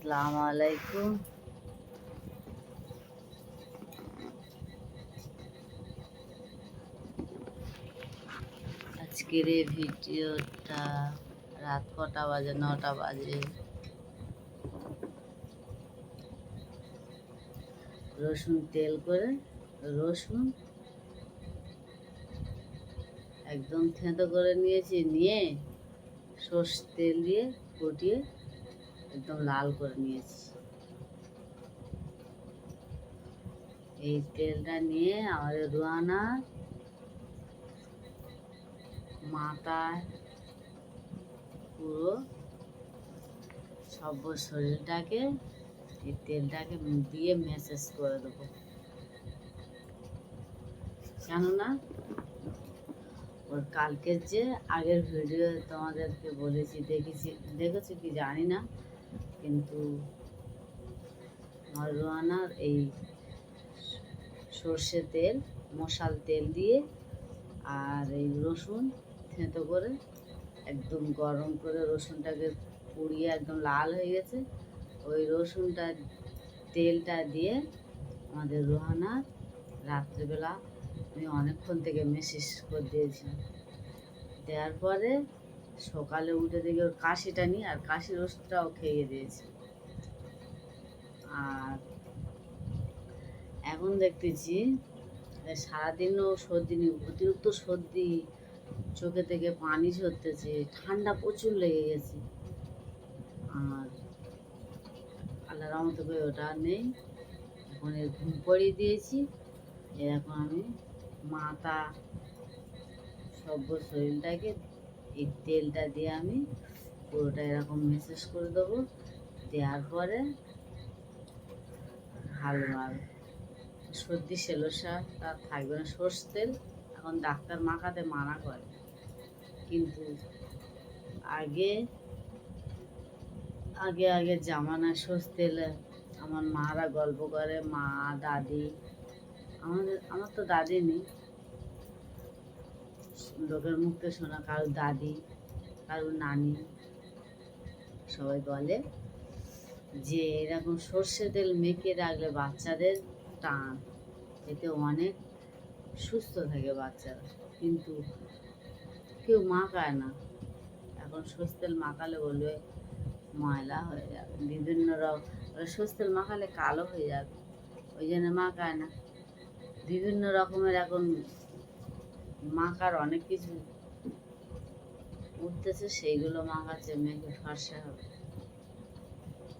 আসসালামু আলাইকুম। আজকের এই ভিডিওটা রাত কটা বাজে, 9টা বাজে। রসুন তেল করে রসুন একদম থেঁতো করে নিয়েছি, নিয়ে সর্ষে তেল দিয়ে ফুটিয়ে একদম লাল করে নিয়েছি। এই তেলটা নিয়ে আমাদের রুয়ানা মাথায় পুরো সব শরীরটাকে এই তেলটাকে দিয়ে ম্যাসেজ করে দেবো, কেননা ওর কালকের যে আগের ভিডিও তোমাদেরকে বলেছি, দেখেছি কি জানি না, কিন্তু আমার রুয়ানার এই সর্ষে তেল, মশাল তেল দিয়ে আর এই রসুন থেঁতো করে একদম গরম করে রসুনটাকে পুড়িয়ে একদম লাল হয়ে গেছে, ওই রসুনটা তেলটা দিয়ে আমাদের রুহানার রাত্রিবেলা আমি অনেকক্ষণ থেকে মেসেজ করে দিয়েছিলাম। দেওয়ার পরে সকালে উঠে দেখি ওর কাশিটা নিয়ে আর কাশির ওষুধটাও খেয়ে দিয়েছি। আর এখন দেখতেছি সারাদিনও সর্দি নেই, অতিরিক্ত সর্দি, চোখে থেকে পানি ঝরতেছে, ঠান্ডা প্রচুর লেগে গেছে। আর আল্লাহর রহমতে করে ওটা নেই। এখন ঘুম পড়িয়ে দিয়েছি। এখন আমি মাথা সব শরীরটাকে এই তেলটা দিয়ে আমি পুরোটা এরকম মেসেজ করে দেবো। দেওয়ার পরে ভালোভাবে সর্দি সেলোসাটা থাকবে না। সর্ষে তেল এখন ডাক্তার মাখাতে মানা করে, কিন্তু আগে আগে আগে জামানায় সর্ষে তেলে আমার মারা গল্প করে, মা দাদি, আমার তো দাদি নেই, লোকের মুখে শোনা, কারোর দাদি, কারোর নানি, সবাই বলে যে এরকম সর্ষে তেল মেখে রাখলে বাচ্চাদের টান, এতে অনেক সুস্থ থাকে বাচ্চারা, কিন্তু কেউ মাখায় না। এখন সর্ষে তেল মাখালে বলবে ময়লা হয়ে যাবে, বিভিন্ন রকম সর্ষে তেল মাখালে কালো হয়ে যাবে, ওই জন্য মাখায় না। বিভিন্ন রকমের এখন মাখার অনেক কিছু উঠতেছে, সেইগুলো মাখাচ্ছে, মেখে ফর্সা হবে।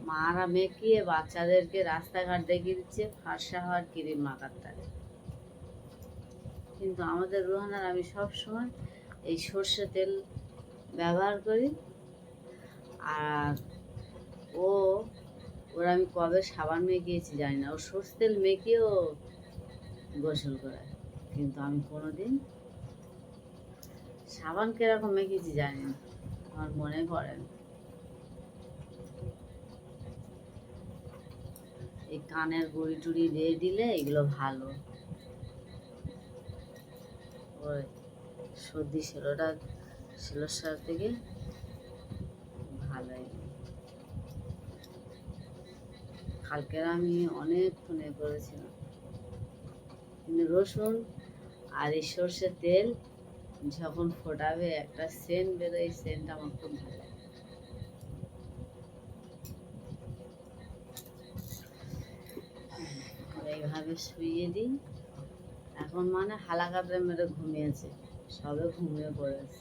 মারা মেখিয়ে বাচ্চাদেরকে রাস্তাঘাট দেখিয়ে দিচ্ছে ফর্সা হওয়ার ক্রিম মাখাতে। কিন্তু আমাদের রোহানার আমি সব সময় এই সর্ষে তেল ব্যবহার করি। আর ওর আমি কবে সাবান মেখিয়েছি জানি না, ও সর্ষে তেল মেখিয়েও গোসল করায়, কিন্তু আমি কোনোদিন সাবান কিরকম মেখেছি জানি না, আমার মনে পড়ে না। এই কানের গুড়ি টুড়ি দিয়ে দিলে এগুলো ভালো, ওই সর্দি সেলোসার থেকে ভালো। কালকের আমি অনেকক্ষণ করেছিলাম, কিন্তু রসুন আর এই সর্ষের তেল যখন ফোটাবে একটা সেন্ট বেরোয়, এই সেন্টটা আমার খুব ভালো লাগে। এইভাবে শুইয়ে দিই। এখন মানে হালাকাতে মেরে ঘুমিয়েছে, সবে ঘুমিয়ে পড়েছে,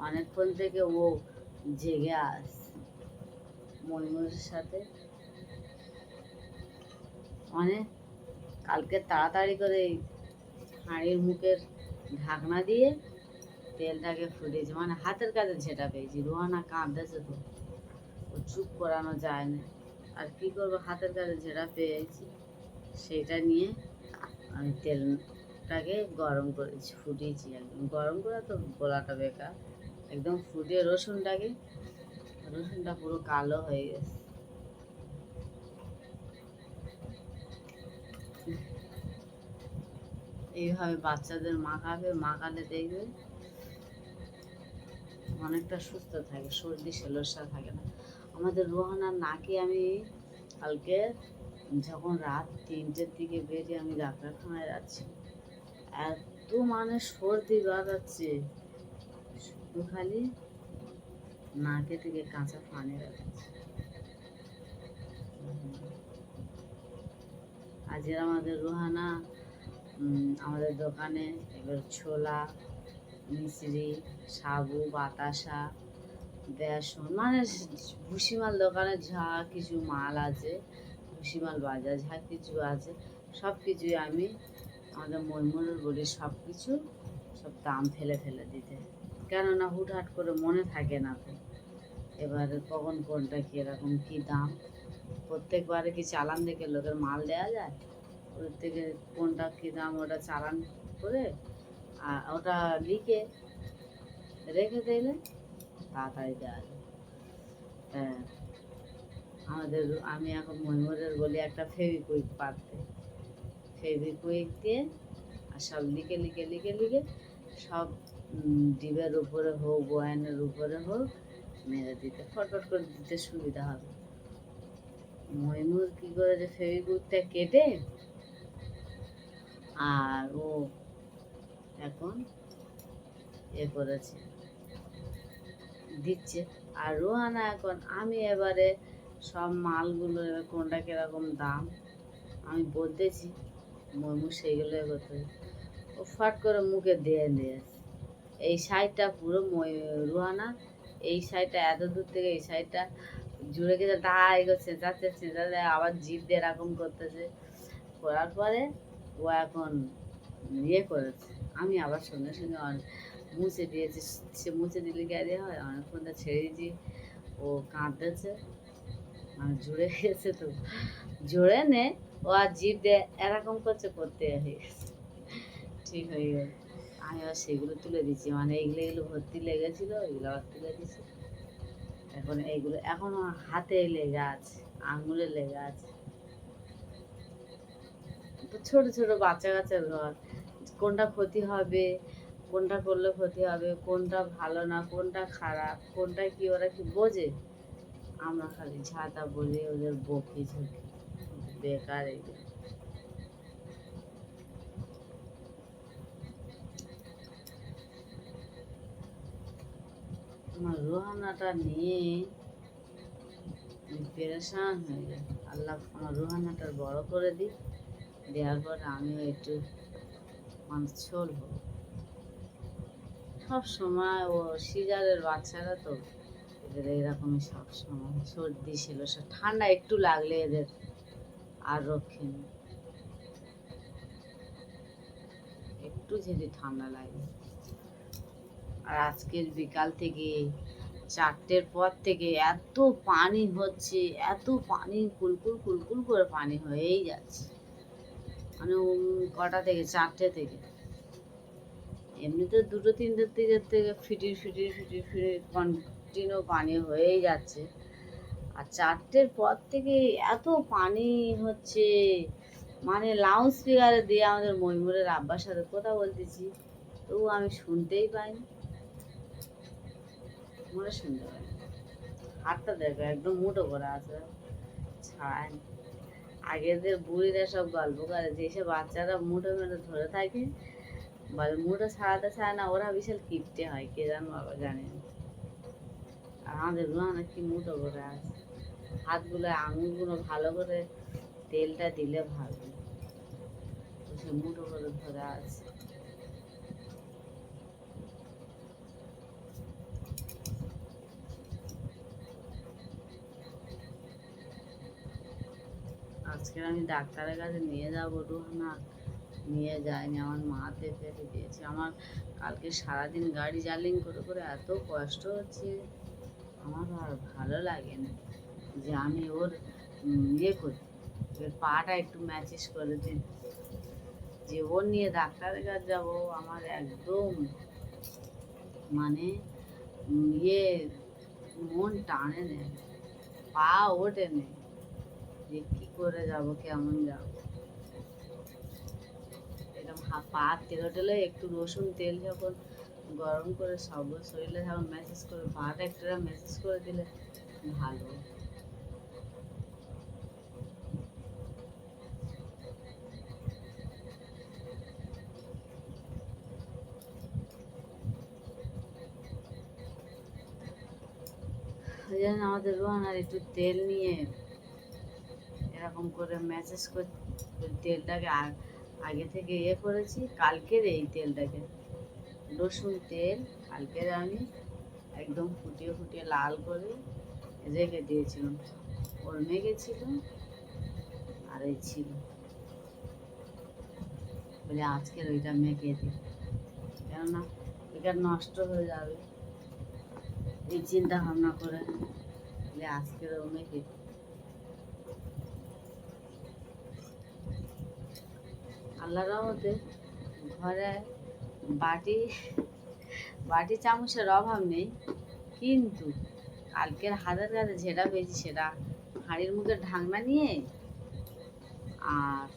অনেকক্ষণ থেকে ও জেগে আসছে ময়ূরের সাথে। অনেক কালকে তাড়াতাড়ি করে হাঁড়ির মুখের ঢাকনা দিয়ে তেলটাকে ফুটিয়েছি, মানে হাতের কাছে ঝেঁটা পেয়েছি। রোহানা কাঁদতেছে, তো ও চুপ করানো যায় না, আর কি করবো, হাতের কাছে ঝেঁটা পেয়েছি, সেইটা নিয়ে আমি তেলটাকে গরম করেছি, ফুটিয়েছি, একদম গরম করে তো গোলাটা বেকার, একদম ফুটিয়ে রসুনটা পুরো কালো হয়ে গেছে। এইভাবে বাচ্চাদের মাখালে দেখবে অনেকটা সুস্থ থাকে, সর্দি সেলোসা থাকে না। আমাদের রোহানার নাকে আমি কালকে যখন রাত 3টের দিকে বেরিয়ে আমি ডাক্তারখানায় যাচ্ছি, এত মানে সর্দি বাড়াচ্ছে, শুধু খালি নাকে থেকে কাঁচা পানি বেরোচ্ছে। আজকে আমাদের রোহানা আমাদের দোকানে এবার ছোলা, মিশ্রি, সাবু, বাতাসা, বেসন, মানে ভুসিমাল দোকানে যা কিছু মাল আছে, ভুসিমাল বাজার যা কিছু আছে সব কিছুই আমি আমাদের ময়মুরের বলি সব কিছু সব দাম ফেলে ফেলে দিতে, কেননা হুটহাট করে মনে থাকে না তো, এবারে কখন কোনটা কীরকম কী দাম, প্রত্যেকবারে কি চালান দেখে লোকের মাল দেওয়া যায়? ওর থেকে কোনটা কী দাম ওটা চালান করে আর ওটা লিখে রেখে দিলে তাড়াতাড়ি দেওয়া যায়। হ্যাঁ, আমাদের আমি এখন ময়ূরের বলি একটা ফেভিকুইক পাততে, ফেভিকুইক দিয়ে আর সব লিখে লিখে লিখে লিখে সব ডিবের উপরে হোক, বয়ানের উপরে হোক মেরে দিতে, ফটফট করে দিতে সুবিধা হবে। ময়ূর কী করেছে, ফেভিকুইকটা কেটে আর ও এখন করেছে দিচ্ছে। আর রোহানা এখন আমি এবারে সব মালগুলো এবার কোনটা কীরকম দাম আমি বলতেছি, ময়ূর সেইগুলো করতে ও ফাট করে মুখে দিয়ে দিয়েছে। এই সাইডটা পুরো রোহানা, এই সাইডটা এত দূর থেকে এই সাইডটা জুড়ে গেছে, দায় করছে, যাচ্ছে চেঁচাতে, আবার জিভ দিয়ে এরকম করতেছে, করার পরে ও এখন করেছে। আমি আবার সঙ্গে সঙ্গে মুছে দিয়েছি, সে মুছে দিলে গেলে হয়, অনেকক্ষণটা ছেড়ে দিয়েছি, ও কাঁদতেছে, মানে জুড়ে গেছে তো জোরে নে, ও আর জিভ দিয়ে এরকম করছে, করতে হয়ে গেছে, ঠিক হয়ে গেল। আমি আবার সেগুলো তুলে দিচ্ছি, মানে এগুলো ভর্তি লেগেছিলো, এগুলো আবার তুলে দিচ্ছি। এখন এইগুলো এখনো হাতে লেগে আছে, আঙুলে লেগে আছে। ছোট ছোট বাচ্চা কাচ্চার ঘর, কোনটা ক্ষতি হবে, কোনটা করলে ক্ষতি হবে, কোনটা ভালো না, কোনটা খারাপ, কোনটা কি ওরা কি বোঝে? আমরা খালি ঝাঁটা বলি, ওদের বকি ঝুঁকি, বেকার এগুলো। আমার রোহানাটা নিয়ে পেরেশান হয়ে যায়। আল্লাহ আমার রোহানাটার বড় করে দিই, দেওয়ার পর আমিও একটু মানুষ চলবো। সব সময় ও সিজারের বাচ্চারা তো এদের এইরকমই সব সময় সর্দি ছিল, সব ঠান্ডা একটু লাগলে এদের আর রক্ষে নেই, একটু যদি ঠান্ডা লাগে। আর আজকের বিকাল থেকে 4টের পর থেকে এত পানি হচ্ছে, এত পানি কুলকুল কুলকুল করে পানি হয়েই যাচ্ছে, মানে কটা থেকে 4টে থেকে, এমনিতে 2-3টের থেকে ফিটির ফিটির ফিটির ফিটির কন্টিনিউ পানি হয়েই যাচ্ছে, আর 4টের পর থেকে এত পানি হচ্ছে, মানে লাউড স্পিকারে দিয়ে আমাদের ময়ূরের আব্বার সাথে কথা বলতেছি, তবু আমি শুনতেই পাইনি, মনে শুনতে পাই। হাতটা দেখো একদম মুঠো করে আছে, ছাড়ায়। আগেদের বুড়িরা সব গল্প করে যে সব বাচ্চারা মুঠো মেরে ধরে থাকে, বলে মুঠো ছাড়াতে চায় না, ওরা বিশাল কিপটে হয়, কে জানো বাবা জানে না। আর আমাদের রুহানা কি মুঠো করে আছে, হাতগুলো আঙুলগুলো ভালো করে তেলটা দিলে ভালো, সে মুঠো করে ধরে আছে। আজকে আমি ডাক্তারের কাছে নিয়ে যাবো রুহানা, নিয়ে যায়নি, আমার মাতে ফেলে দিয়েছে। আমার কালকে সারাদিন গাড়ি জার্নিং করে করে এত কষ্ট হচ্ছে, আমার আর ভালো লাগে না যে আমি ওর করি, ওর পাটা একটু ম্যাচেস করে দিন, যে ওর নিয়ে ডাক্তারের কাছে যাবো, আমার একদম মানে মন টানে নেই, পা ওঠে নেই যে কী করে যাবো, কেমন যাবো। এরকম পা তেলে একটু রসুন তেল যখন গরম করে সব শরীরে যখন ম্যাসেজ করে, পাটা একটু ম্যাসেজ করে দিলে ভালো। ওই জন্য আমাদের রোহানার একটু তেল নিয়ে এরকম করে ম্যাসেজ করে তেলটাকে আগে থেকে করেছি। কালকের এই তেলটাকে রসুন তেল কালকের আমি একদম ফুটিয়ে ফুটিয়ে লাল করে রেখে দিয়েছিলাম। ওর মেঘেছিল আর এই ছিল বলে আজকের ওইটা মেখে দিই, কেননা এটা নষ্ট হয়ে যাবে এই চিন্তা ভাবনা করে বলে আজকের ও মেখে। আল্লাহর রহমতে ঘরে বাটি বাটি চামচের অভাব নেই, কিন্তু কালকের হাতের কাছে যেটা পেয়েছি সেটা হাঁড়ির মুখে ঢাকনা নিয়ে আর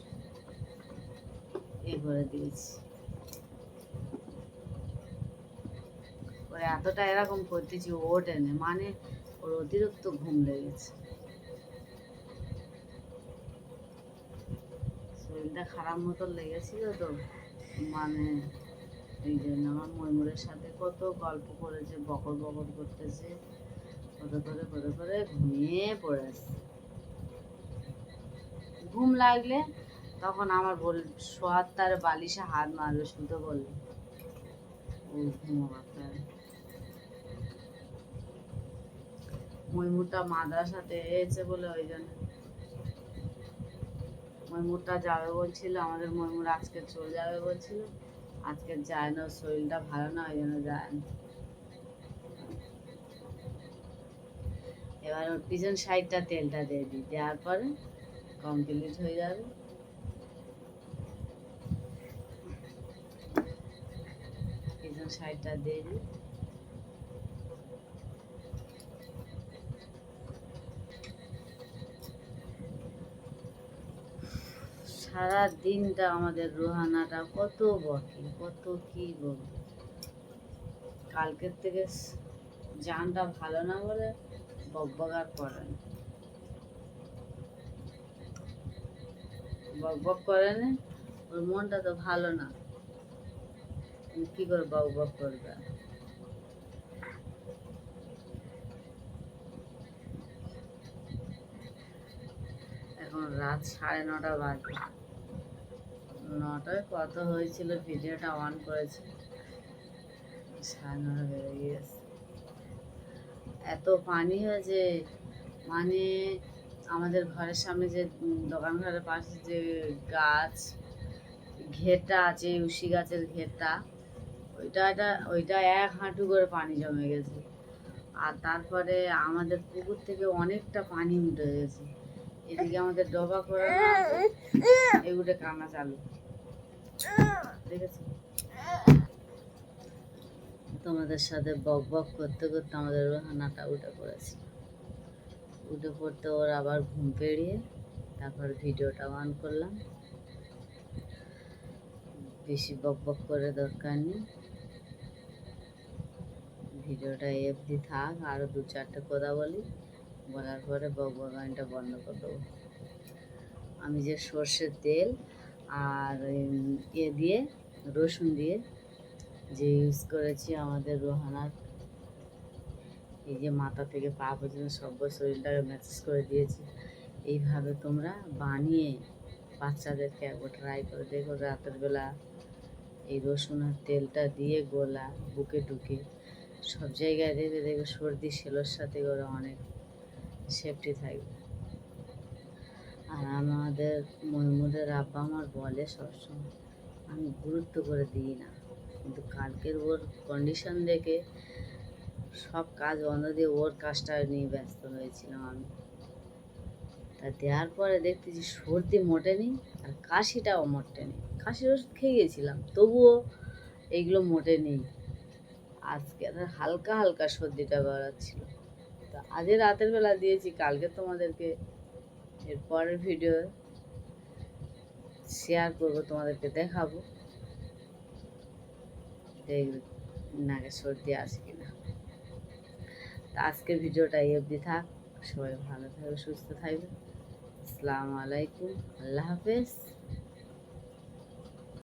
করে দিয়েছি। ওর এতটা এরকম করতেছি ও ওঠেনি, মানে ওর অতিরিক্ত ঘুম লেগেছে, শরীরটা খারাপ মতো লেগেছিল তো, মানে এই জন্য আমার ময়ূরের সাথে কত গল্প করেছে, বকর বকর করতেছে, করে করে ঘুমিয়ে পড়েছে। ঘুম লাগলে তখন আমার শোয়ার তার বালিশে হাত মারবে, শুতে বললে ও ঘুমাতে। ময়ূরটা মাদ্রাসাতে এসেছে বলে ওই জন্য ময়ূরটা যাবে বলছিল, আমাদের ময়ূর আজকে চলে যাবে বলছিল, আজকে যায় না, শরীরটা ভালো না, ওই জন্য যায় না। এবার ওর পিছন সাইডটা তেলটা দিয়ে দিই, দেওয়ার পরে কমপ্লিট হয়ে যাবে। পিছন সাইডটা দিয়ে দিই। সারা দিনটা আমাদের রোহানাটা কত বকে, কত কি বলবো। কালকের থেকে জানটা ভালো না বলে বকবক আর করে না, বকবক করে না, ওর মনটা তো ভালো না, কি করে বকবক করবে। এখন রাত 9:30 বাজে, 9টায় কত হয়েছিল, ভিডিওটা অন করেছে 9:30 বেজে গিয়েছে। এত পানি হয়েছে, মানে আমাদের ঘরের সামনে যে দোকান ঘরের পাশে যে গাছ ঘেরটা আছে, উশি গাছের ঘেরটা, ওইটা 1 হাঁটু করে পানি জমে গেছে। আর তারপরে আমাদের পুকুর থেকে অনেকটা পানি উঠে গেছে, এদিকে আমাদের ডবা করে এগুলো কান্না চালু দেখেছি। তোমাদের সাথে বক বক করতে করতে আমাদের রোহানাটা উঠে পড়েছে, উঠে পড়তে ওর আবার ঘুম পেড়িয়ে তারপর ভিডিওটা অন করলাম। বেশি বক বক করে দরকার নেই, ভিডিওটা এফডি থাক, আরও 2-4টে কথা বলি, বলার পরে বকবকানিটা বন্ধ করে দেবো। আমি যে সর্ষের তেল আর দিয়ে রসুন দিয়ে যে ইউজ করেছি আমাদের রোহানার, এই যে মাথা থেকে পা পর্যন্ত সব শরীরটাকে ম্যাসেজ করে দিয়েছি। এইভাবে তোমরা বানিয়ে বাচ্চাদেরকে একবার ট্রাই করে দেখো, রাতের বেলা এই রসুন আর তেলটা দিয়ে গোলা বুকে ঢুকে সব জায়গায় দেখবে, দেখবে সর্দি সেলোর সাথে করে অনেক সেফটি থাকবে। আর আমাদের ময়ূরের আব্বা আমার বলে সবসময়, আমি গুরুত্ব করে দিই না, কিন্তু কালকের ওর কন্ডিশন দেখে সব কাজ বন্ধ দিয়ে ওর কাজটা নিয়ে ব্যস্ত হয়েছিলাম আমি। তা দেওয়ার পরে দেখতেছি সর্দি মোটেনি আর কাশিটাও মোটেনি, কাশির ওষুধ খেয়ে গেছিলাম তবুও এইগুলো মোটেনি। আজকে হালকা হালকা সর্দিটা বাড়াচ্ছিল, তো আজকে রাতের বেলা দিয়েছি, কালকে তোমাদেরকে এর পরের ভিডিও শেয়ার করবো, তোমাদেরকে দেখাবো নাকে সর্দি আছে কিনা। আজকে ভিডিওটা এই অবধি থাক। সবাই ভালো থাকবে, সুস্থ থাকবে। আসসালামু আলাইকুম, আল্লাহ হাফেজ।